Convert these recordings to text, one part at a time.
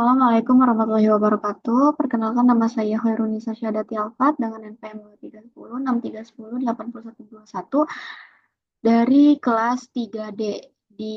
Assalamualaikum warahmatullahi wabarakatuh. Perkenalkan nama saya Khairunisa Syadati Alfat dengan NPM 2310 6310 8121 dari kelas 3D. Di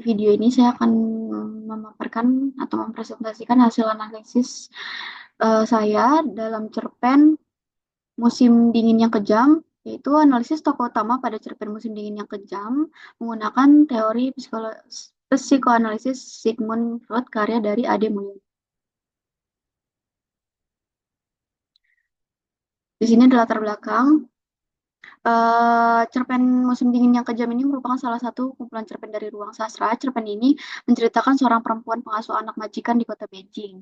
video ini saya akan memaparkan atau mempresentasikan hasil analisis saya dalam cerpen Musim Dingin yang Kejam, yaitu analisis tokoh utama pada cerpen Musim Dingin yang Kejam menggunakan teori psikoanalisis Sigmund Freud karya dari Ade Mulyana. Di sini ada latar belakang. Cerpen Musim Dingin yang Kejam ini merupakan salah satu kumpulan cerpen dari Ruang Sastra. Cerpen ini menceritakan seorang perempuan pengasuh anak majikan di kota Beijing.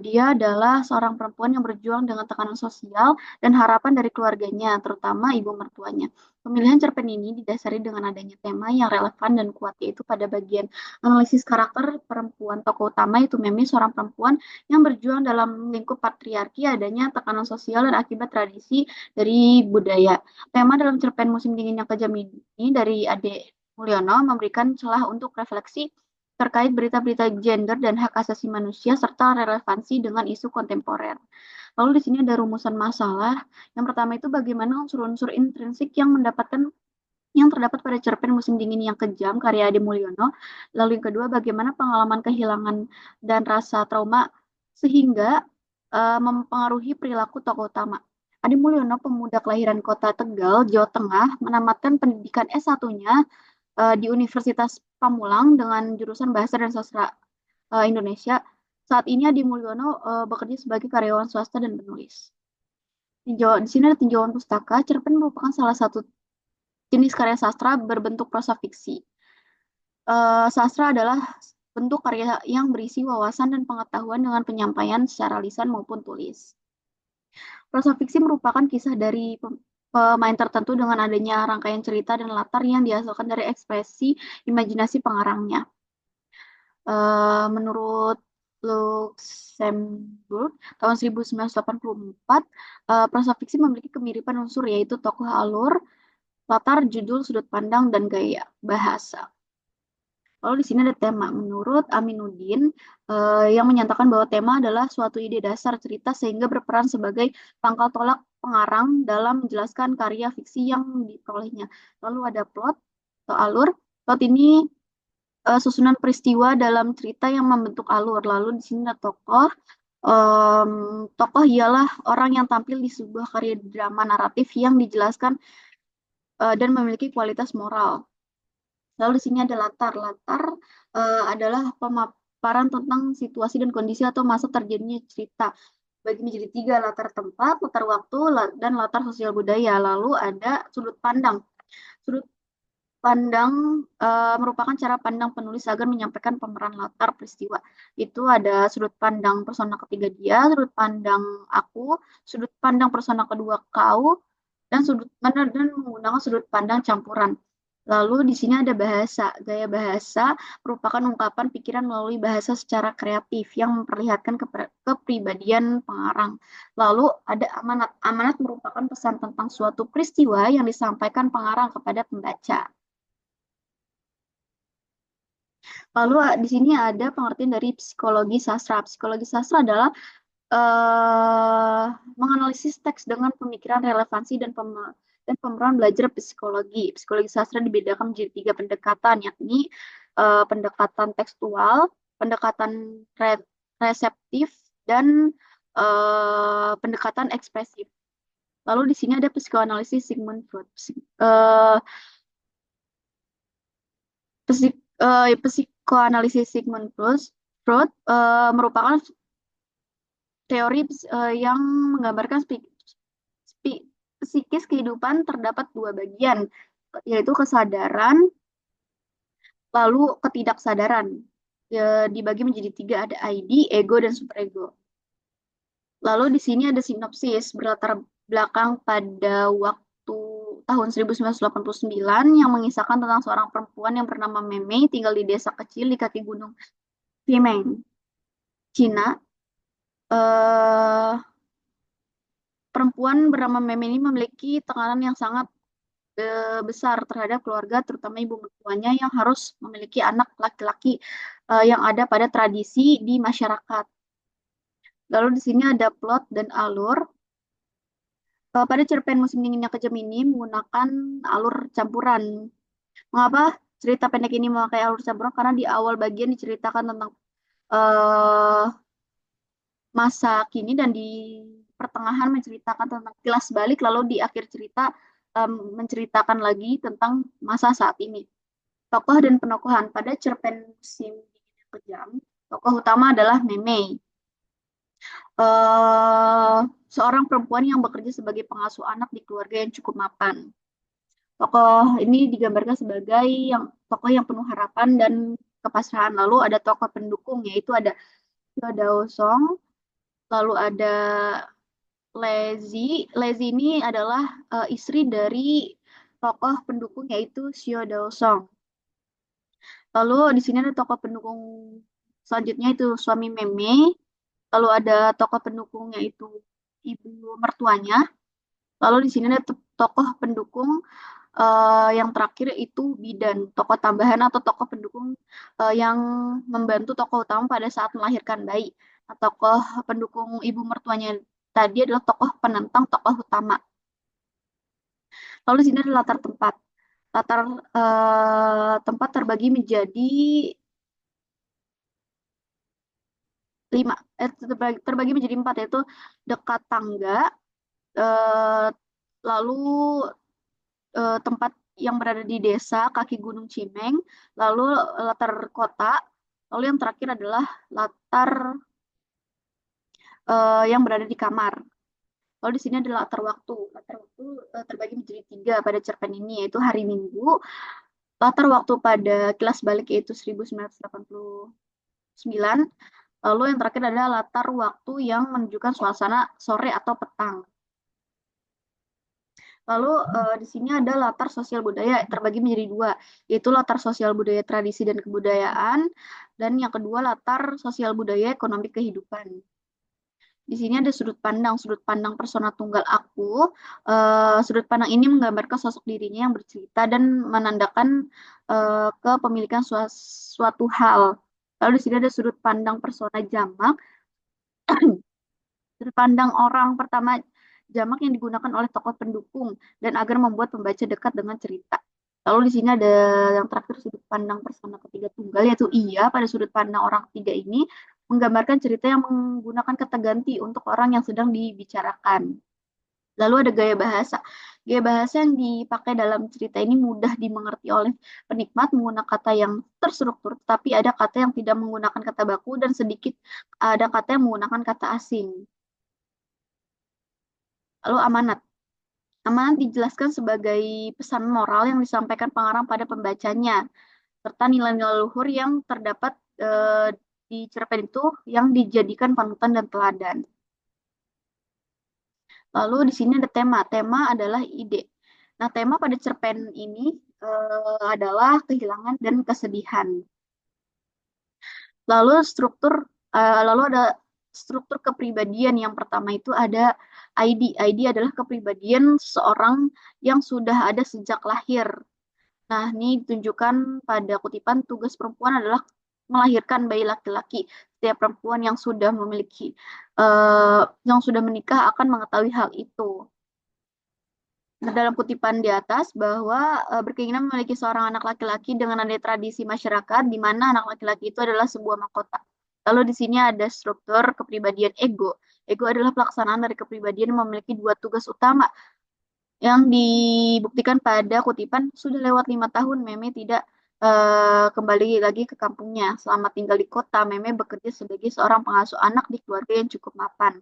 Dia adalah seorang perempuan yang berjuang dengan tekanan sosial dan harapan dari keluarganya, terutama ibu mertuanya. Pemilihan cerpen ini didasari dengan adanya tema yang relevan dan kuat, yaitu pada bagian analisis karakter perempuan. Tokoh utama itu Meme, seorang perempuan yang berjuang dalam lingkup patriarki, adanya tekanan sosial dan akibat tradisi dari budaya. Tema dalam cerpen Musim Dingin yang Kejam ini dari Ade Mulyono memberikan celah untuk refleksi terkait berita-berita gender dan hak asasi manusia serta relevansi dengan isu kontemporer. Lalu di sini ada rumusan masalah. Yang pertama itu bagaimana unsur-unsur intrinsik yang terdapat pada cerpen Musim Dingin yang Kejam karya Ade Mulyono. Lalu yang kedua, bagaimana pengalaman kehilangan dan rasa trauma sehingga mempengaruhi perilaku tokoh utama. Ade Mulyono, pemuda kelahiran kota Tegal, Jawa Tengah, menamatkan pendidikan S1-nya di Universitas Pamulang dengan jurusan Bahasa dan Sastra Indonesia. Saat ini Ade Mulyono bekerja sebagai karyawan swasta dan penulis. Di sini ada tinjauan pustaka. Cerpen merupakan salah satu jenis karya sastra berbentuk prosa fiksi. Sastra adalah bentuk karya yang berisi wawasan dan pengetahuan dengan penyampaian secara lisan maupun tulis. Prosa fiksi merupakan kisah dari pemain tertentu dengan adanya rangkaian cerita dan latar yang dihasilkan dari ekspresi imajinasi pengarangnya. Menurut Luxemburg tahun 1984, prosa fiksi memiliki kemiripan unsur yaitu tokoh alur, latar, judul, sudut pandang, dan gaya bahasa. Lalu di sini ada tema. Menurut Aminuddin, yang menyatakan bahwa tema adalah suatu ide dasar cerita sehingga berperan sebagai pangkal tolak pengarang dalam menjelaskan karya fiksi yang diperolehnya. Lalu ada plot atau alur. Plot ini susunan peristiwa dalam cerita yang membentuk alur. Lalu di sini ada tokoh. Tokoh ialah orang yang tampil di sebuah karya drama naratif yang dijelaskan dan memiliki kualitas moral. Lalu di sini ada latar. Latar adalah pemaparan tentang situasi dan kondisi atau masa terjadinya cerita. Bagi menjadi tiga, latar tempat, latar waktu, dan latar sosial budaya. Lalu ada sudut pandang. Sudut pandang merupakan cara pandang penulis agar menyampaikan pemeran latar peristiwa. Itu ada sudut pandang persona ketiga dia, sudut pandang aku, sudut pandang persona kedua kau, dan menggunakan sudut pandang campuran. Lalu di sini ada bahasa. Gaya bahasa merupakan ungkapan pikiran melalui bahasa secara kreatif yang memperlihatkan kepribadian pengarang. Lalu ada amanat. Amanat merupakan pesan tentang suatu peristiwa yang disampaikan pengarang kepada pembaca. Lalu di sini ada pengertian dari psikologi sastra. Psikologi sastra adalah eh, menganalisis teks dengan pemikiran relevansi dan pemeran belajar psikologi. Psikologi sastra dibedakan menjadi tiga pendekatan, yakni pendekatan tekstual, pendekatan reseptif, dan pendekatan ekspresif. Lalu di sini ada psikoanalisis Sigmund Freud. Psikoanalisis Sigmund Freud merupakan teori yang menggambarkan psikis kehidupan terdapat dua bagian, yaitu kesadaran, lalu ketidaksadaran. Dibagi menjadi tiga, ada ID, ego, dan superego. Lalu di sini ada sinopsis berlatar belakang pada waktu tahun 1989 yang mengisahkan tentang seorang perempuan yang bernama Meme tinggal di desa kecil di kaki gunung Pimeng, Cina. Eh, Perempuan bernama Meme ini memiliki tekanan yang sangat besar terhadap keluarga, terutama ibu mertuanya yang harus memiliki anak laki-laki yang ada pada tradisi di masyarakat. Lalu di sini ada plot dan alur. Pada cerpen Musim Dingin yang Kejam ini menggunakan alur campuran. Mengapa cerita pendek ini memakai alur campuran? Karena di awal bagian diceritakan tentang eh, masa kini dan di pertengahan menceritakan tentang kilas balik, lalu di akhir cerita menceritakan lagi tentang masa saat ini. Tokoh dan penokohan pada cerpen Musim Dingin yang Kejam, tokoh utama adalah Meme, eh seorang perempuan yang bekerja sebagai pengasuh anak di keluarga yang cukup mapan. Tokoh ini digambarkan sebagai tokoh yang penuh harapan dan kepasrahan. Lalu ada tokoh pendukung, yaitu ada Hyo Dao Song, lalu ada Lezi. Lezi ini adalah istri dari tokoh pendukung yaitu Xiao Dao Song. Lalu di sini ada tokoh pendukung selanjutnya itu suami Meme. Lalu ada tokoh pendukungnya itu ibu mertuanya. Lalu di sini ada tokoh pendukung yang terakhir itu bidan, tokoh tambahan atau tokoh pendukung yang membantu tokoh utama pada saat melahirkan bayi. Nah, tokoh pendukung ibu mertuanya tadi adalah tokoh penentang tokoh utama. Lalu di sini ada latar tempat. Latar tempat terbagi menjadi lima, terbagi menjadi empat, yaitu dekat tangga, eh, lalu tempat yang berada di desa kaki Gunung Cimeng, lalu latar kota, lalu yang terakhir adalah latar yang berada di kamar. Lalu di sini ada latar waktu. Latar waktu terbagi menjadi tiga pada cerpen ini, yaitu hari Minggu, latar waktu pada kilas balik yaitu 1989, lalu yang terakhir adalah latar waktu yang menunjukkan suasana sore atau petang. Lalu di sini ada latar sosial budaya terbagi menjadi dua, yaitu latar sosial budaya tradisi dan kebudayaan, dan yang kedua latar sosial budaya ekonomi kehidupan. Di sini ada sudut pandang persona tunggal aku. Sudut pandang ini menggambarkan sosok dirinya yang bercerita dan menandakan kepemilikan suatu hal. Lalu di sini ada sudut pandang persona jamak. Sudut pandang orang pertama jamak yang digunakan oleh tokoh pendukung dan agar membuat pembaca dekat dengan cerita. Lalu di sini ada yang terakhir sudut pandang persona ketiga tunggal, yaitu ia pada sudut pandang orang ketiga ini menggambarkan cerita yang menggunakan kata ganti untuk orang yang sedang dibicarakan. Lalu ada gaya bahasa. Gaya bahasa yang dipakai dalam cerita ini mudah dimengerti oleh penikmat, menggunakan kata yang terstruktur, tapi ada kata yang tidak menggunakan kata baku dan sedikit ada kata yang menggunakan kata asing. Lalu amanat. Amanat dijelaskan sebagai pesan moral yang disampaikan pengarang pada pembacanya, serta nilai-nilai luhur yang terdapat di cerpen itu yang dijadikan panutan dan teladan. Lalu di sini ada tema. Tema adalah ide. Nah, tema pada cerpen ini adalah kehilangan dan kesedihan. Lalu ada struktur kepribadian. Yang pertama itu ada ID. ID adalah kepribadian seseorang yang sudah ada sejak lahir. Nah, ini ditunjukkan pada kutipan tugas perempuan adalah melahirkan bayi laki-laki. Setiap perempuan yang sudah memiliki, yang sudah menikah akan mengetahui hal itu. Nah, dalam kutipan di atas bahwa berkeinginan memiliki seorang anak laki-laki dengan ada tradisi masyarakat di mana anak laki-laki itu adalah sebuah mahkota. Lalu di sini ada struktur kepribadian ego. Ego adalah pelaksanaan dari kepribadian yang memiliki dua tugas utama yang dibuktikan pada kutipan sudah lewat 5 tahun Meme tidak kembali lagi ke kampungnya. Selama tinggal di kota, Meme bekerja sebagai seorang pengasuh anak di keluarga yang cukup mapan.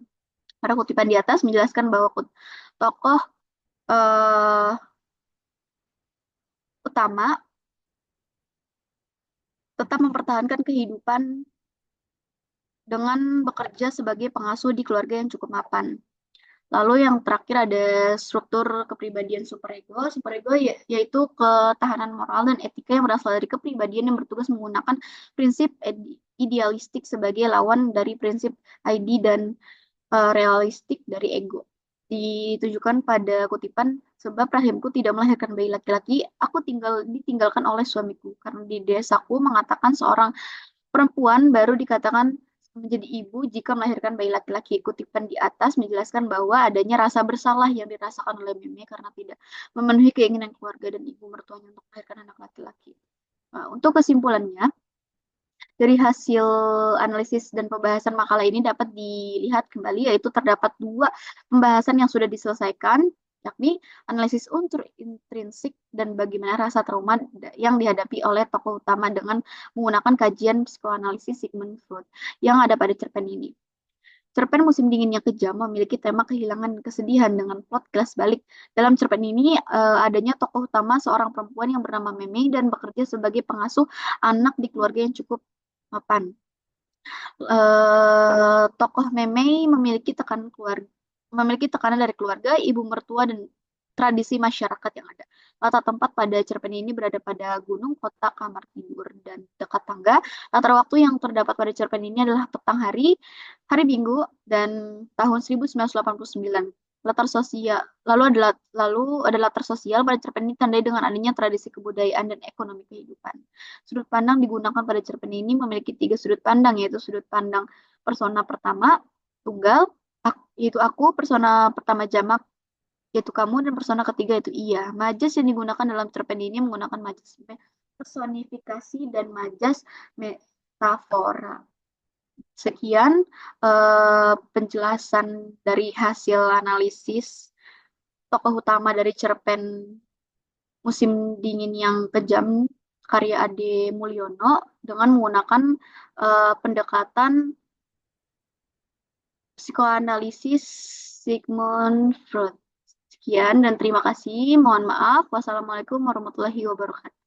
Pada kutipan di atas menjelaskan bahwa tokoh eh, utama tetap mempertahankan kehidupan dengan bekerja sebagai pengasuh di keluarga yang cukup mapan. Lalu yang terakhir ada struktur kepribadian superego. Superego yaitu ketahanan moral dan etika yang berasal dari kepribadian yang bertugas menggunakan prinsip idealistik sebagai lawan dari prinsip ID dan realistik dari ego. Ditujukan pada kutipan Sebab rahimku tidak melahirkan bayi laki-laki, aku ditinggalkan oleh suamiku. Karena di desaku mengatakan seorang perempuan baru dikatakan menjadi ibu jika melahirkan bayi laki-laki. Kutipan di atas menjelaskan bahwa adanya rasa bersalah yang dirasakan oleh Meme karena tidak memenuhi keinginan keluarga dan ibu mertuanya untuk melahirkan anak laki-laki. Nah, untuk kesimpulannya, dari hasil analisis dan pembahasan makalah ini dapat dilihat kembali yaitu terdapat dua pembahasan yang sudah diselesaikan, yakni analisis unsur intrinsik dan bagaimana rasa trauma yang dihadapi oleh tokoh utama dengan menggunakan kajian psikoanalisis Sigmund Freud yang ada pada cerpen ini. Cerpen Musim Dingin yang Kejam memiliki tema kehilangan dan kesedihan dengan plot kelas balik. Dalam cerpen ini adanya tokoh utama seorang perempuan yang bernama Meme dan bekerja sebagai pengasuh anak di keluarga yang cukup mapan. Tokoh Meme memiliki tekanan dari keluarga, ibu mertua dan tradisi masyarakat yang ada. Latar tempat pada cerpen ini berada pada gunung, kota, kamar tidur, dan dekat tangga. Latar waktu yang terdapat pada cerpen ini adalah petang hari, hari Minggu, dan tahun 1989. Latar sosial, lalu ada latar sosial pada cerpen ini tandai dengan adanya tradisi kebudayaan dan ekonomi kehidupan. Sudut pandang digunakan pada cerpen ini memiliki tiga sudut pandang, yaitu sudut pandang persona pertama, tunggal, yaitu aku, persona pertama jamak, yaitu kamu, dan persona ketiga yaitu iya. Majas yang digunakan dalam cerpen ini menggunakan majas personifikasi dan majas metafora. Sekian penjelasan dari hasil analisis tokoh utama dari cerpen Musim Dingin yang Kejam karya Ade Mulyono dengan menggunakan pendekatan psikoanalisis Sigmund Freud. Sekian dan terima kasih. Mohon maaf. Wassalamualaikum warahmatullahi wabarakatuh.